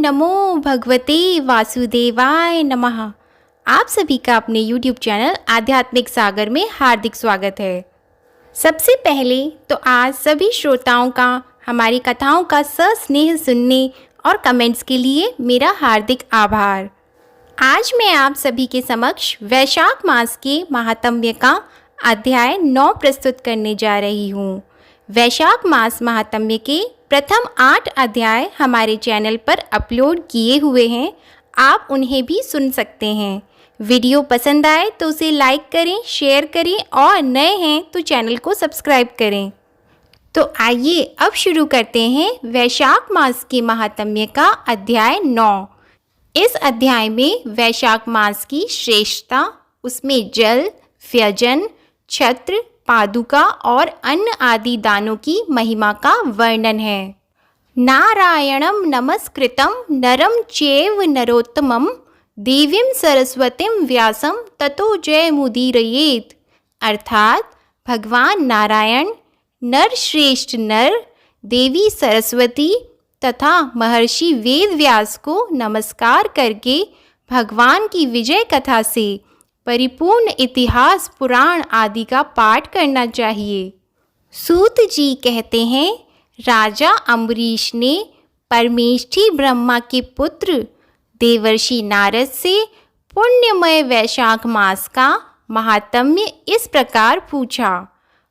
नमो भगवते वासुदेवाय नमः। आप सभी का अपने YouTube चैनल आध्यात्मिक सागर में हार्दिक स्वागत है। सबसे पहले तो आज सभी श्रोताओं का हमारी कथाओं का सस्नेह सुनने और कमेंट्स के लिए मेरा हार्दिक आभार। आज मैं आप सभी के समक्ष वैशाख मास के महात्म्य का अध्याय 9 प्रस्तुत करने जा रही हूँ। वैशाख मास महात्म्य के प्रथम 8 अध्याय हमारे चैनल पर अपलोड किए हुए हैं, आप उन्हें भी सुन सकते हैं। वीडियो पसंद आए तो उसे लाइक करें, शेयर करें और नए हैं तो चैनल को सब्सक्राइब करें। तो आइए अब शुरू करते हैं वैशाख मास के महात्म्य का अध्याय 9। इस अध्याय में वैशाख मास की श्रेष्ठता, उसमें जल, व्यजन, छत्र, पादुका और अन्न आदि दानों की महिमा का वर्णन है। नारायणं नमस्कृतं नरं चैव नरोत्तमं देवीं सरस्वतीं व्यासं ततो जयमुदीरयेत्। अर्थात भगवान नारायण, नर श्रेष्ठ नर, देवी सरस्वती तथा महर्षि वेद व्यास को नमस्कार करके भगवान की विजय कथा से परिपूर्ण इतिहास, पुराण आदि का पाठ करना चाहिए। सूत जी कहते हैं, राजा अम्बरीश ने परमेष्ठी ब्रह्मा के पुत्र देवर्षि नारद से पुण्यमय वैशाख मास का महात्म्य इस प्रकार पूछा।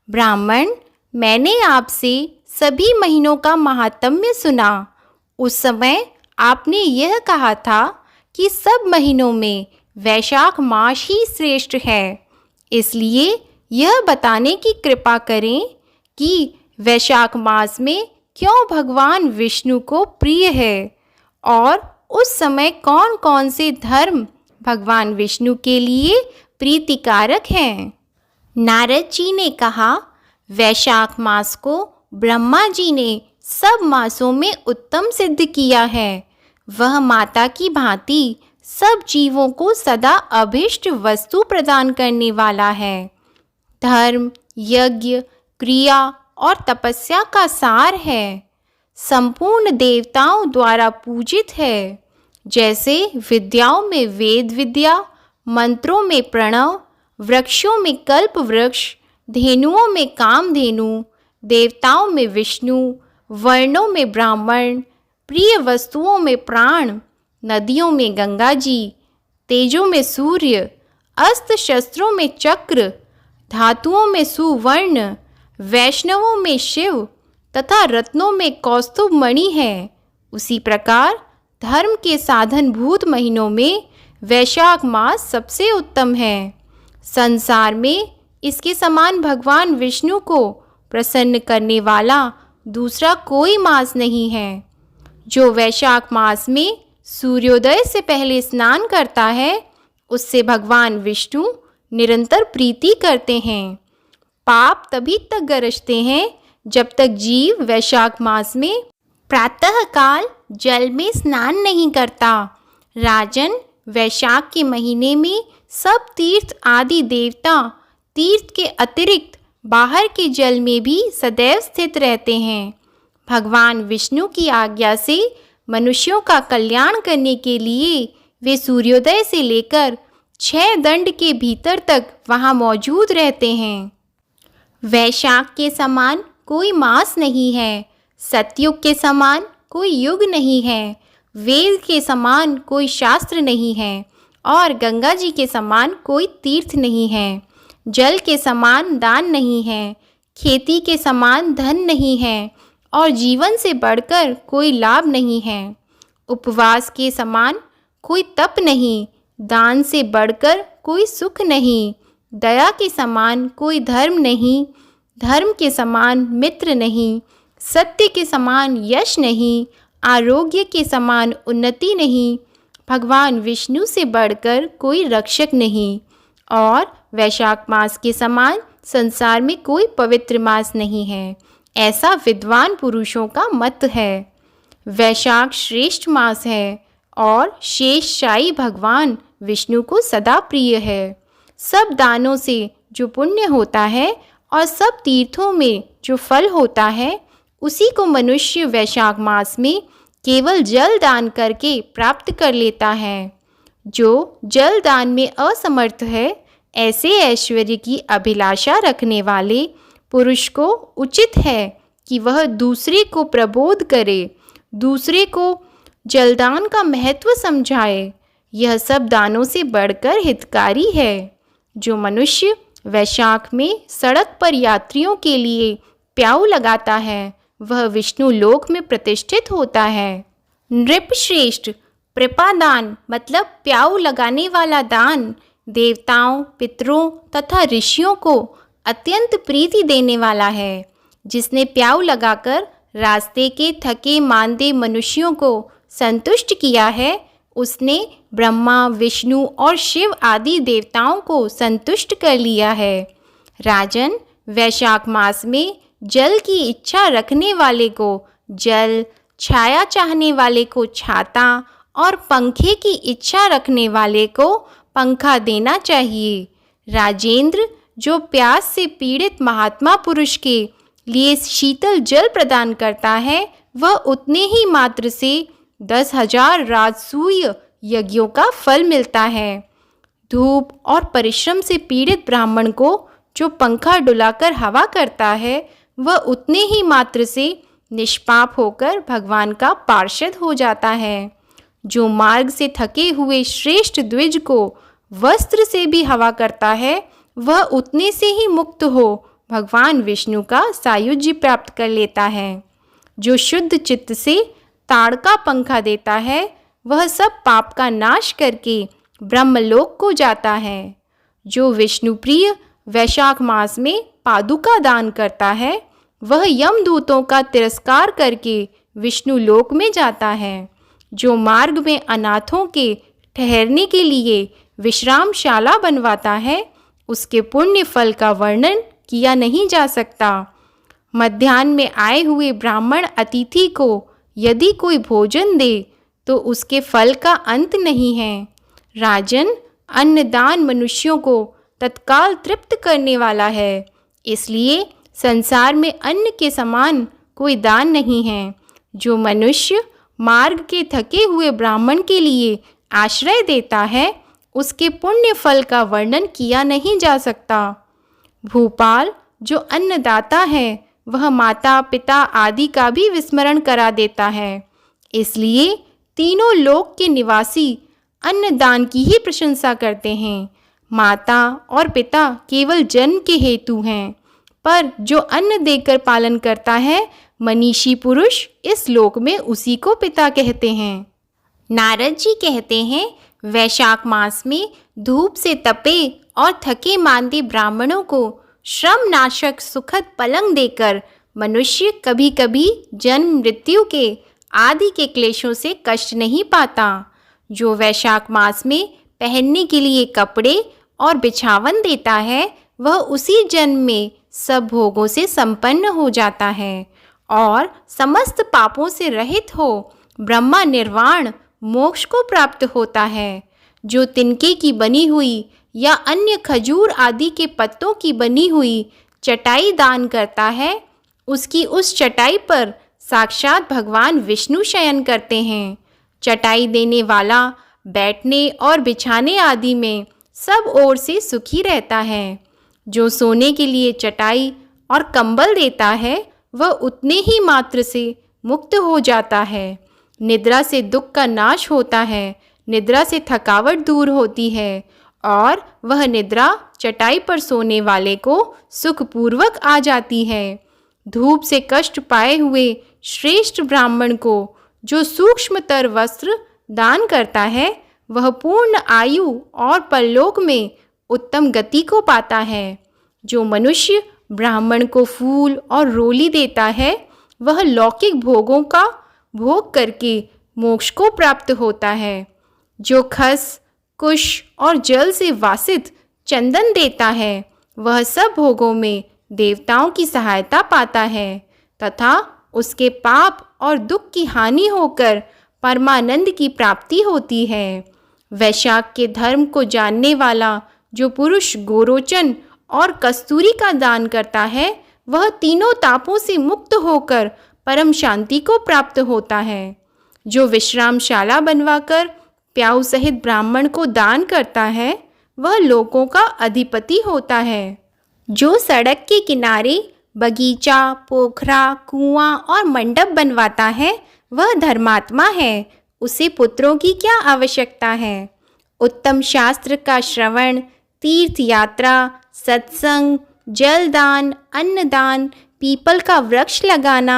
ब्राह्मण, मैंने आपसे सभी महीनों का महात्म्य सुना। उस समय आपने यह कहा था कि सब महीनों में वैशाख मास ही श्रेष्ठ है, इसलिए यह बताने की कृपा करें कि वैशाख मास में क्यों भगवान विष्णु को प्रिय है और उस समय कौन कौन से धर्म भगवान विष्णु के लिए प्रीतिकारक हैं। नारद जी ने कहा, वैशाख मास को ब्रह्मा जी ने सब मासों में उत्तम सिद्ध किया है। वह माता की भांति सब जीवों को सदा अभीष्ट वस्तु प्रदान करने वाला है। धर्म, यज्ञ, क्रिया और तपस्या का सार है। संपूर्ण देवताओं द्वारा पूजित है। जैसे विद्याओं में वेद विद्या, मंत्रों में प्रणव, वृक्षों में कल्प वृक्ष, धेनुओं में कामधेनु, देवताओं में विष्णु, वर्णों में ब्राह्मण, प्रिय वस्तुओं में प्राण, नदियों में गंगा जी, तेजों में सूर्य, अस्त्र शस्त्रों में चक्र, धातुओं में सुवर्ण, वैष्णवों में शिव तथा रत्नों में कौस्तुभ मणि है। उसी प्रकार धर्म के साधनभूत महीनों में वैशाख मास सबसे उत्तम है। संसार में इसके समान भगवान विष्णु को प्रसन्न करने वाला दूसरा कोई मास नहीं है। जो वैशाख मास में सूर्योदय से पहले स्नान करता है, उससे भगवान विष्णु निरंतर प्रीति करते हैं। पाप तभी तक गरजते हैं जब तक जीव वैशाख मास में प्रातः काल जल में स्नान नहीं करता। राजन, वैशाख के महीने में सब तीर्थ आदि देवता तीर्थ के अतिरिक्त बाहर के जल में भी सदैव स्थित रहते हैं। भगवान विष्णु की आज्ञा से मनुष्यों का कल्याण करने के लिए वे सूर्योदय से लेकर 6 दंड के भीतर तक वहाँ मौजूद रहते हैं। वैशाख के समान कोई मास नहीं है, सतयुग के समान कोई युग नहीं है, वेद के समान कोई शास्त्र नहीं है और गंगा जी के समान कोई तीर्थ नहीं है। जल के समान दान नहीं है, खेती के समान धन नहीं है और जीवन से बढ़कर कोई लाभ नहीं है। उपवास के समान कोई तप नहीं, दान से बढ़कर कोई सुख नहीं, दया के समान कोई धर्म नहीं, धर्म के समान मित्र नहीं, सत्य के समान यश नहीं, आरोग्य के समान उन्नति नहीं, भगवान विष्णु से बढ़कर कोई रक्षक नहीं और वैशाख मास के समान संसार में कोई पवित्र मास नहीं है। ऐसा विद्वान पुरुषों का मत है। वैशाख श्रेष्ठ मास है और शेषशायी भगवान विष्णु को सदा प्रिय है। सब दानों से जो पुण्य होता है और सब तीर्थों में जो फल होता है, उसी को मनुष्य वैशाख मास में केवल जल दान करके प्राप्त कर लेता है। जो जल दान में असमर्थ है, ऐसे ऐश्वर्य की अभिलाषा रखने वाले पुरुष को उचित है कि वह दूसरे को प्रबोध करे, दूसरे को जलदान का महत्व समझाए। यह सब दानों से बढ़कर हितकारी है। जो मनुष्य वैशाख में सड़क पर यात्रियों के लिए प्याऊ लगाता है, वह विष्णु लोक में प्रतिष्ठित होता है। नृपश्रेष्ठ, प्रपादान मतलब प्याऊ लगाने वाला दान देवताओं, पितरों तथा ऋषियों को अत्यंत प्रीति देने वाला है। जिसने प्याऊ लगाकर रास्ते के थके मांदे मनुष्यों को संतुष्ट किया है, उसने ब्रह्मा, विष्णु और शिव आदि देवताओं को संतुष्ट कर लिया है। राजन, वैशाख मास में जल की इच्छा रखने वाले को जल, छाया चाहने वाले को छाता और पंखे की इच्छा रखने वाले को पंखा देना चाहिए। राजेंद्र, जो प्यास से पीड़ित महात्मा पुरुष के लिए शीतल जल प्रदान करता है, वह उतने ही मात्र से 10,000 राजसूय यज्ञों का फल मिलता है। धूप और परिश्रम से पीड़ित ब्राह्मण को जो पंखा डुलाकर हवा करता है, वह उतने ही मात्र से निष्पाप होकर भगवान का पार्षद हो जाता है। जो मार्ग से थके हुए श्रेष्ठ द्विज को वस्त्र से भी हवा करता है, वह उतने से ही मुक्त हो भगवान विष्णु का सायुज्य प्राप्त कर लेता है। जो शुद्ध चित्त से ताड़ का पंखा देता है, वह सब पाप का नाश करके ब्रह्मलोक को जाता है। जो विष्णु प्रिय वैशाख मास में पादुका दान करता है, वह यमदूतों का तिरस्कार करके विष्णु लोक में जाता है। जो मार्ग में अनाथों के ठहरने के लिए विश्रामशाला बनवाता है, उसके पुण्य फल का वर्णन किया नहीं जा सकता। मध्याह्न में आए हुए ब्राह्मण अतिथि को यदि कोई भोजन दे तो उसके फल का अंत नहीं है। राजन, अन्नदान मनुष्यों को तत्काल तृप्त करने वाला है, इसलिए संसार में अन्न के समान कोई दान नहीं है। जो मनुष्य मार्ग के थके हुए ब्राह्मण के लिए आश्रय देता है, उसके पुण्य फल का वर्णन किया नहीं जा सकता। भूपाल, जो अन्नदाता है, वह माता पिता आदि का भी विस्मरण करा देता है, इसलिए तीनों लोक के निवासी अन्नदान की ही प्रशंसा करते हैं। माता और पिता केवल जन्म के हेतु हैं, पर जो अन्न देकर पालन करता है, मनीषी पुरुष इस लोक में उसी को पिता कहते हैं। नारद जी कहते हैं, वैशाख मास में धूप से तपे और थके मांदे ब्राह्मणों को श्रम नाशक सुखद पलंग देकर मनुष्य कभी कभी जन्म मृत्यु के आदि के क्लेशों से कष्ट नहीं पाता। जो वैशाख मास में पहनने के लिए कपड़े और बिछावन देता है, वह उसी जन्म में सब भोगों से संपन्न हो जाता है और समस्त पापों से रहित हो ब्रह्मा निर्वाण मोक्ष को प्राप्त होता है। जो तिनके की बनी हुई या अन्य खजूर आदि के पत्तों की बनी हुई चटाई दान करता है, उसकी उस चटाई पर साक्षात भगवान विष्णु शयन करते हैं। चटाई देने वाला बैठने और बिछाने आदि में सब ओर से सुखी रहता है। जो सोने के लिए चटाई और कंबल देता है, वह उतने ही मात्र से मुक्त हो जाता है। निद्रा से दुख का नाश होता है, निद्रा से थकावट दूर होती है और वह निद्रा चटाई पर सोने वाले को सुखपूर्वक आ जाती है। धूप से कष्ट पाए हुए श्रेष्ठ ब्राह्मण को जो सूक्ष्मतर वस्त्र दान करता है, वह पूर्ण आयु और परलोक में उत्तम गति को पाता है। जो मनुष्य ब्राह्मण को फूल और रोली देता है, वह लौकिक भोगों का भोग करके मोक्ष को प्राप्त होता है। जो खस, कुश और जल से वासित चंदन देता है, वह सब भोगों में देवताओं की सहायता पाता है तथा उसके पाप और दुख की हानि होकर परमानंद की प्राप्ति होती है। वैशाख के धर्म को जानने वाला जो पुरुष गोरोचन और कस्तूरी का दान करता है, वह तीनों तापों से मुक्त होकर परम शांति को प्राप्त होता है। जो विश्रामशाला बनवाकर प्याऊ सहित ब्राह्मण को दान करता है वह लोगों का अधिपति होता है। जो सड़क के किनारे बगीचा, पोखरा, कुआं और मंडप बनवाता है वह धर्मात्मा है, उसे पुत्रों की क्या आवश्यकता है। उत्तम शास्त्र का श्रवण, तीर्थ यात्रा, सत्संग, जलदान, अन्नदान, पीपल का वृक्ष लगाना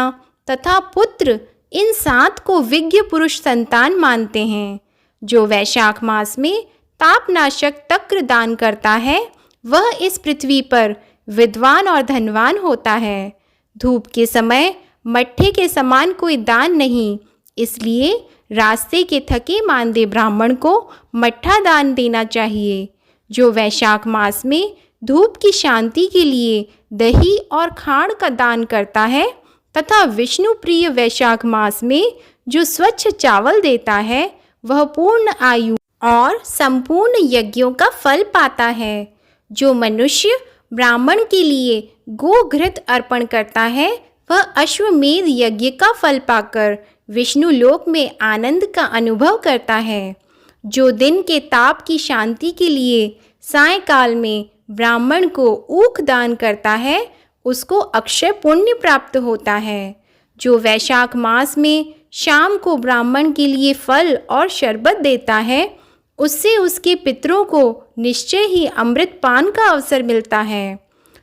तथा पुत्र, इन 7 को विज्ञ पुरुष संतान मानते हैं। जो वैशाख मास में तापनाशक तक्र दान करता है वह इस पृथ्वी पर विद्वान और धनवान होता है। धूप के समय मट्ठे के समान कोई दान नहीं, इसलिए रास्ते के थके मांदे ब्राह्मण को मट्ठा दान देना चाहिए। जो वैशाख मास में धूप की शांति के लिए दही और खांड का दान करता है तथा विष्णु प्रिय वैशाख मास में जो स्वच्छ चावल देता है वह पूर्ण आयु और संपूर्ण यज्ञों का फल पाता है। जो मनुष्य ब्राह्मण के लिए गोघृत अर्पण करता है वह अश्वमेध यज्ञ का फल पाकर विष्णु लोक में आनंद का अनुभव करता है। जो दिन के ताप की शांति के लिए सायंकाल में ब्राह्मण को ऊख दान करता है उसको अक्षय पुण्य प्राप्त होता है। जो वैशाख मास में शाम को ब्राह्मण के लिए फल और शरबत देता है उससे उसके पितरों को निश्चय ही अमृत पान का अवसर मिलता है।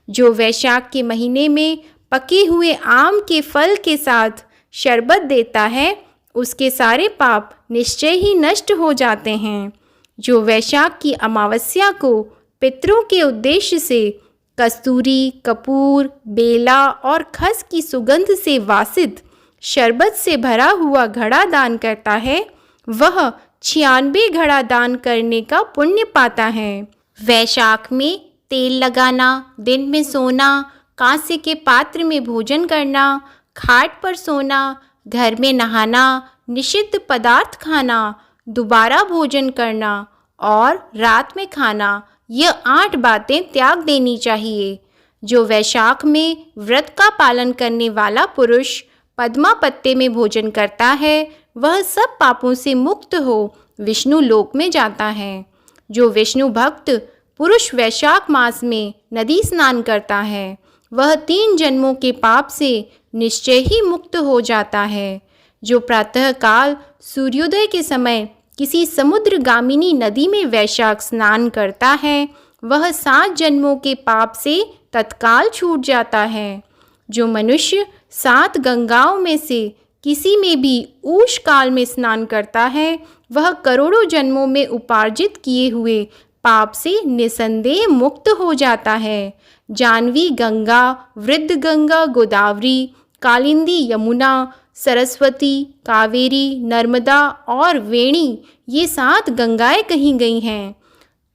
जो वैशाख के महीने में पके हुए आम के फल के साथ शरबत देता है उसके सारे पाप निश्चय ही नष्ट हो जाते हैं। जो वैशाख की अमावस्या को पितरों के उद्देश्य से कस्तूरी, कपूर, बेला और खस की सुगंध से वासित शरबत से भरा हुआ घड़ा दान करता है वह 96 घड़ा दान करने का पुण्य पाता है। वैशाख में तेल लगाना, दिन में सोना, कांसे के पात्र में भोजन करना, खाट पर सोना, घर में नहाना, निषिद्ध पदार्थ खाना, दोबारा भोजन करना और रात में खाना, यह 8 बातें त्याग देनी चाहिए। जो वैशाख में व्रत का पालन करने वाला पुरुष पद्मा पत्ते में भोजन करता है वह सब पापों से मुक्त हो विष्णु लोक में जाता है। जो विष्णु भक्त पुरुष वैशाख मास में नदी स्नान करता है वह 3 जन्मों के पाप से निश्चय ही मुक्त हो जाता है। जो प्रातःकाल सूर्योदय के समय किसी समुद्रगामिनी नदी में वैशाख स्नान करता है वह 7 जन्मों के पाप से तत्काल छूट जाता है। जो मनुष्य 7 गंगाओं में से किसी में भी ऊष काल में स्नान करता है वह करोड़ों जन्मों में उपार्जित किए हुए पाप से निसंदेह मुक्त हो जाता है। जानवी गंगा, वृद्ध गंगा, गोदावरी, कालिंदी, यमुना, सरस्वती, कावेरी, नर्मदा और वेणी, ये 7 गंगाएं कही गई हैं।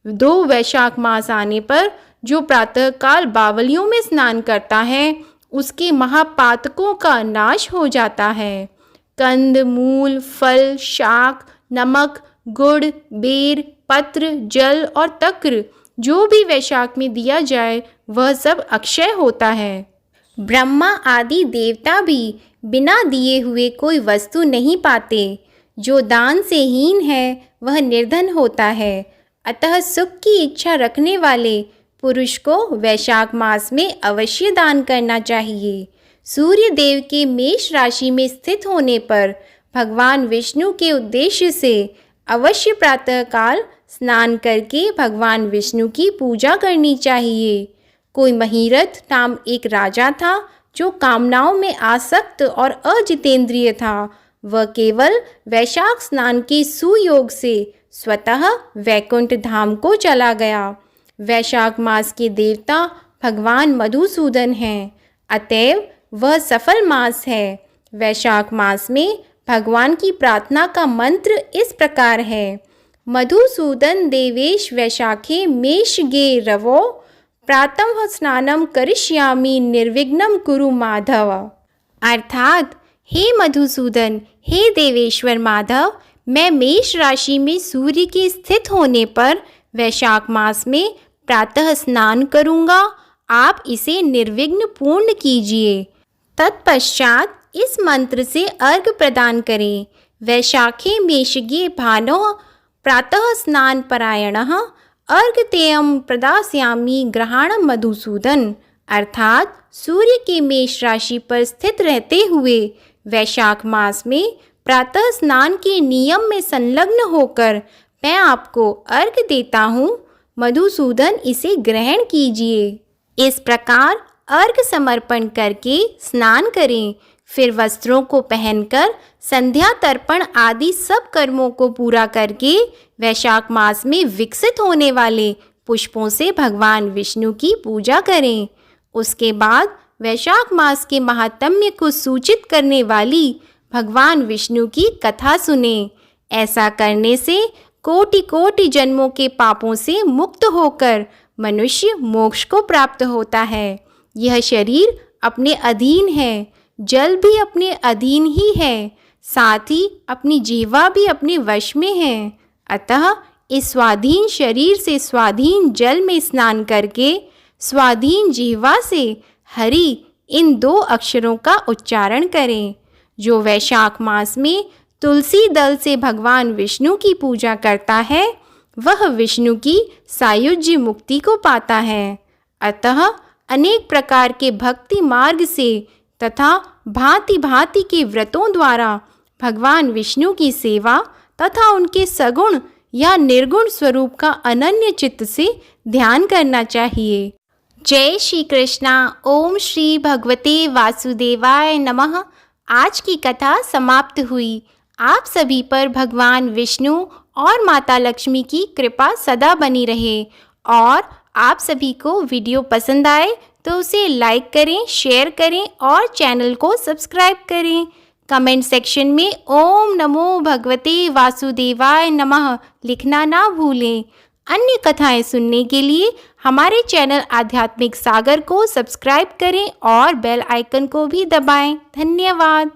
2 वैशाख मास आने पर जो प्रातःकाल बावलियों में स्नान करता है उसके महापातकों का नाश हो जाता है। कंद, मूल, फल, शाक, नमक, गुड़, बेर, पत्र, जल और तक्र जो भी वैशाख में दिया जाए वह सब अक्षय होता है। ब्रह्मा आदि देवता भी बिना दिए हुए कोई वस्तु नहीं पाते। जो दान से हीन है वह निर्धन होता है। अतः सुख की इच्छा रखने वाले पुरुष को वैशाख मास में अवश्य दान करना चाहिए। सूर्य देव के मेष राशि में स्थित होने पर भगवान विष्णु के उद्देश्य से अवश्य प्रातःकाल स्नान करके भगवान विष्णु की पूजा करनी चाहिए। कोई महीरथ नाम एक राजा था जो कामनाओं में आसक्त और अजितेंद्रिय था। वह केवल वैशाख स्नान के सुयोग से स्वतः वैकुंठ धाम को चला गया। वैशाख मास के देवता भगवान मधुसूदन हैं, अतएव वह सफल मास है। वैशाख मास में भगवान की प्रार्थना का मंत्र इस प्रकार है: मधुसूदन देवेश वैशाखे मेष गे रवो प्रातः स्नानम करिष्यामि निर्विघ्नं कुरु माधव। अर्थात हे मधुसूदन, हे देवेश्वर माधव, मैं मेष राशि में सूर्य के स्थित होने पर वैशाख मास में प्रातः स्नान करूँगा, आप इसे निर्विघ्न पूर्ण कीजिए। तत्पश्चात इस मंत्र से अर्घ्य प्रदान करें। वैशाखे मेषगे भानोः प्रातः स्नान परायणः अर्घ्यतेयं प्रदास्यामि ग्रहाणं मधुसूदन। अर्थात सूर्य के मेष राशि पर स्थित रहते हुए वैशाख मास में प्रातः स्नान के नियम में संलग्न होकर मैं आपको अर्घ्य देता हूँ, मधुसूदन इसे ग्रहण कीजिए। इस प्रकार अर्घ्य समर्पण करके स्नान करें, फिर वस्त्रों को पहनकर संध्या तर्पण आदि सब कर्मों को पूरा करके वैशाख मास में विकसित होने वाले पुष्पों से भगवान विष्णु की पूजा करें। उसके बाद वैशाख मास के महात्म्य को सूचित करने वाली भगवान विष्णु की कथा सुने। ऐसा करने से कोटि कोटि जन्मों के पापों से मुक्त होकर मनुष्य मोक्ष को प्राप्त होता है। यह शरीर अपने अधीन है, जल भी अपने अधीन ही है, साथ ही अपनी जीवा भी अपने वश में है। अतः इस स्वाधीन शरीर से स्वाधीन जल में स्नान करके स्वाधीन जीवा से हरि इन 2 अक्षरों का उच्चारण करें। जो वैशाख मास में तुलसी दल से भगवान विष्णु की पूजा करता है वह विष्णु की सायुज्य मुक्ति को पाता है। अतः अनेक प्रकार के भक्ति मार्ग से तथा भांति भांति के व्रतों द्वारा भगवान विष्णु की सेवा तथा उनके सगुण या निर्गुण स्वरूप का अनन्य चित्त से ध्यान करना चाहिए। जय श्री कृष्णा। ओम श्री भगवते वासुदेवाय नमः। आज की कथा समाप्त हुई। आप सभी पर भगवान विष्णु और माता लक्ष्मी की कृपा सदा बनी रहे और आप सभी को वीडियो पसंद आए तो उसे लाइक करें, शेयर करें और चैनल को सब्सक्राइब करें। कमेंट सेक्शन में ओम नमो भगवते वासुदेवाय नमः लिखना ना भूलें। अन्य कथाएं सुनने के लिए हमारे चैनल आध्यात्मिक सागर को सब्सक्राइब करें और बेल आइकन को भी दबाएं। धन्यवाद।